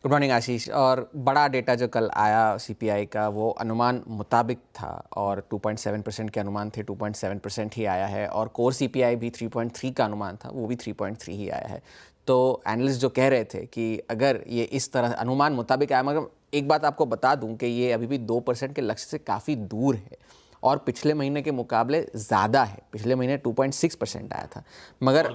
Good morning आशीष। और बड़ा data जो कल आया सीपीआई का वो अनुमान मुताबिक था और 2.7% के अनुमान थे, 2.7% ही आया है। और कोर सीपीआई भी 3.3 का अनुमान था, वो भी 3.3 ही आया है। तो एनालिस्ट जो कह रहे थे कि अगर ये इस तरह अनुमान मुताबिक आया, मगर एक बात आपको बता दूं कि ये अभी भी 2% के लक्ष्य से काफ़ी दूर है और पिछले महीने के मुकाबले ज़्यादा है। पिछले महीने 2.6% आया था, मगर और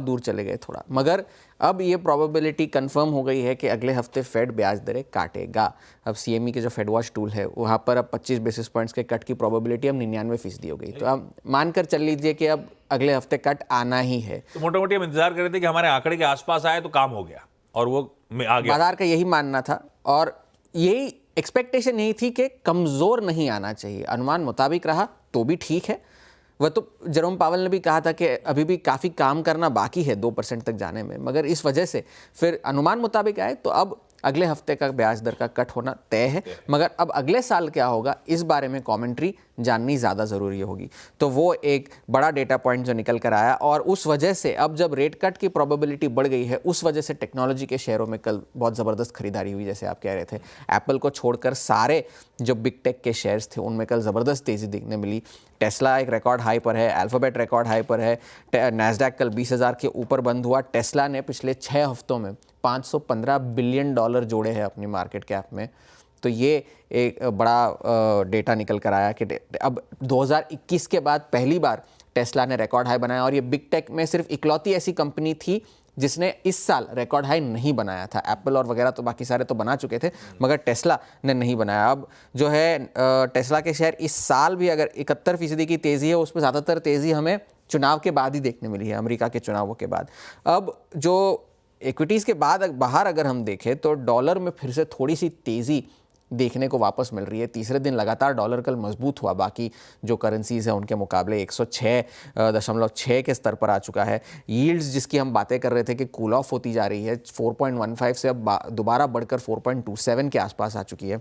दूर चले गए थोड़ा। मगर अब ये प्रोबेबिलिटी कंफर्म हो गई है कि अगले हफ्ते फेड ब्याज दरें काटेगा। अब सीएमई के जो फेड वॉच टूल है वहाँ पर अब 25 बेसिस पॉइंट्स के कट की प्रोबेबिलिटी अब 99% हो गई। तो अब मानकर चल लीजिए कि अब अगले हफ्ते कट आना ही है। तो मोटा मोटी हम इंतजार कर रहे थे कि हमारे आंकड़े के आसपास आए तो काम हो गया, और वो आ गया। बाजार का यही मानना था और यही एक्सपेक्टेशन यही थी कि कमज़ोर नहीं आना चाहिए। अनुमान मुताबिक रहा तो भी ठीक है। वह तो जेरोम पावेल ने भी कहा था कि अभी भी काफ़ी काम करना बाकी है 2% तक जाने में, मगर इस वजह से फिर अनुमान मुताबिक आए तो अब अगले हफ्ते का ब्याज दर का कट होना तय है। मगर अब अगले साल क्या होगा इस बारे में कमेंट्री जाननी ज़्यादा ज़रूरी होगी। तो वो एक बड़ा डेटा पॉइंट जो निकल कर आया, और उस वजह से अब जब रेट कट की प्रोबेबिलिटी बढ़ गई है, उस वजह से टेक्नोलॉजी के शेयरों में कल बहुत ज़बरदस्त खरीदारी हुई। जैसे आप कह रहे थे, एप्पल को छोड़कर सारे जो बिग टेक के शेयर्स थे उनमें कल ज़बरदस्त तेज़ी देखने मिली। टेस्ला एक रिकॉर्ड हाई पर है, अल्फ़ाबेट रिकॉर्ड हाई पर है, नैस्डैक कल 20,000 के ऊपर बंद हुआ। टेस्ला ने पिछले 6 हफ्तों में $515 बिलियन जोड़े हैं अपनी मार्केट कैप में। तो ये एक बड़ा डेटा निकल कर आया कि अब 2021 के बाद पहली बार टेस्ला ने रिकॉर्ड हाई बनाया, और ये बिग टेक में सिर्फ इकलौती ऐसी कंपनी थी जिसने इस साल रिकॉर्ड हाई नहीं बनाया था। एप्पल और वगैरह तो बाकी सारे तो बना चुके थे, मगर टेस्ला ने नहीं बनाया। अब जो है टेस्ला के शेयर इस साल भी अगर 71% की तेज़ी है, उसमें ज़्यादातर तेज़ी हमें चुनाव के बाद ही देखने मिली है, अमेरिका के चुनावों के बाद। अब जो इक्विटीज़ के बाद बाहर अगर हम देखें तो डॉलर में फिर से थोड़ी सी तेज़ी देखने को वापस मिल रही है। तीसरे दिन लगातार डॉलर कल मजबूत हुआ, बाकी जो करेंसीज हैं उनके मुकाबले 106.6 के स्तर पर आ चुका है। यील्ड्स जिसकी हम बातें कर रहे थे कि कूल ऑफ होती जा रही है, 4.15 से अब दोबारा बढ़कर 4.27 के आसपास आ चुकी है।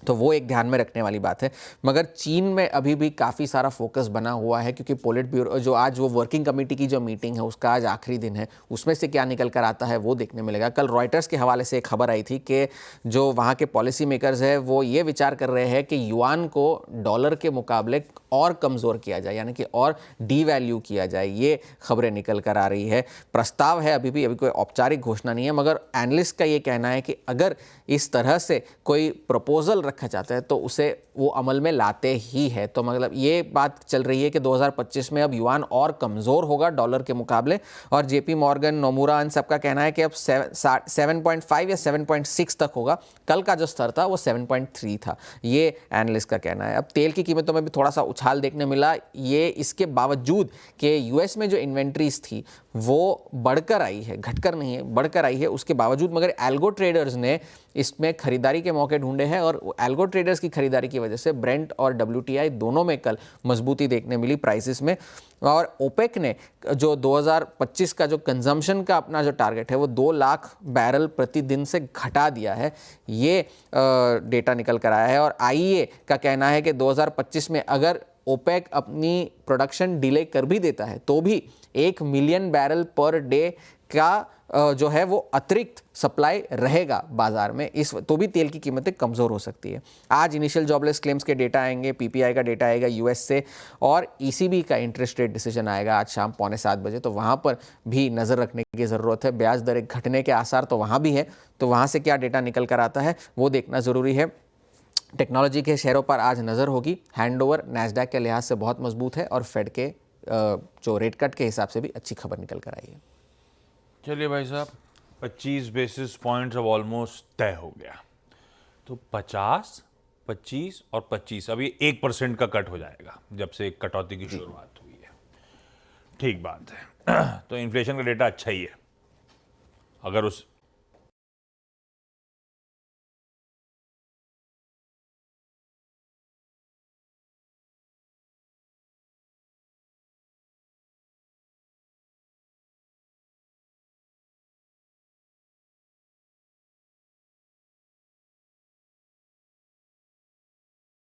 तो वो एक ध्यान में रखने वाली बात है। मगर चीन में अभी भी काफ़ी सारा फोकस बना हुआ है, क्योंकि पोलिट ब्यूरो जो आज वो वर्किंग कमेटी की जो मीटिंग है उसका आज आखिरी दिन है, उसमें से क्या निकल कर आता है वो देखने मिलेगा। कल रॉयटर्स के हवाले से एक खबर आई थी कि जो वहाँ के पॉलिसी मेकर्स है वो ये विचार कर रहे हैं कि युआन को डॉलर के मुकाबले और कमज़ोर किया जाए, यानी कि और डीवैल्यू किया जाए। ये खबरें निकल कर आ रही है। प्रस्ताव है, अभी कोई औपचारिक घोषणा नहीं है, मगर एनालिस्ट का ये कहना है कि अगर इस तरह से कोई प्रपोजल रखा जाता है तो उसे वो अमल में लाते ही है। तो मतलब ये बात चल रही है कि 2025 में अब युआन और कमज़ोर होगा डॉलर के मुकाबले। और जेपी मॉर्गन, नोमुरा, इन सबका कहना है कि अब 7.5 या 7.6 तक होगा। कल का जो स्तर था वो 7.3 था, ये एनालिस्ट का कहना है। अब तेल की कीमतों में भी थोड़ा सा उछाल देखने मिला, ये इसके बावजूद कि यूएस में जो इन्वेंट्रीज थी वो बढ़कर आई है, घटकर नहीं है, बढ़कर आई है उसके बावजूद। मगर एल्गो ट्रेडर्स ने इसमें खरीदारी के मौके ढूंढे हैं, और एल्गो ट्रेडर्स की खरीदारी की वजह से ब्रेंट और WTI दोनों में कल मजबूती देखने मिली प्राइसेस में। और ओपेक ने जो 2025 का जो कंजम्पशन का अपना जो टारगेट है वो 2 लाख बैरल प्रतिदिन से घटा दिया है, ये डेटा निकल कर आया है। और IEA का कहना है कि 2025 में अगर ओपेक अपनी प्रोडक्शन डिले कर भी देता है तो भी 1 मिलियन बैरल पर डे का जो है वो अतिरिक्त सप्लाई रहेगा बाजार में, इस तो भी तेल की कीमतें कमज़ोर हो सकती है। आज इनिशियल जॉबलेस क्लेम्स के डेटा आएंगे, PPI का डेटा आएगा यूएस से, और ECB का इंटरेस्ट रेट डिसीजन आएगा आज शाम 6:45 बजे। तो वहाँ पर भी नज़र रखने की ज़रूरत है। ब्याज दरें घटने के आसार तो वहाँ भी है, तो वहाँ से क्या डेटा निकल कर आता है वो देखना ज़रूरी है। टेक्नोलॉजी के शेयरों पर आज नज़र होगी। हैंडओवर नैस्डैक के लिहाज से बहुत मजबूत है, और फेड के जो रेट कट के हिसाब से भी अच्छी खबर निकल कर आई है। चलिए भाई साहब, 25 बेसिस पॉइंट्स अब ऑलमोस्ट तय हो गया। तो 50, 25 और 25, अभी 1% का कट हो जाएगा जब से कटौती की शुरुआत हुई है। ठीक बात है। तो इन्फ्लेशन का डेटा अच्छा ही है, अगर उस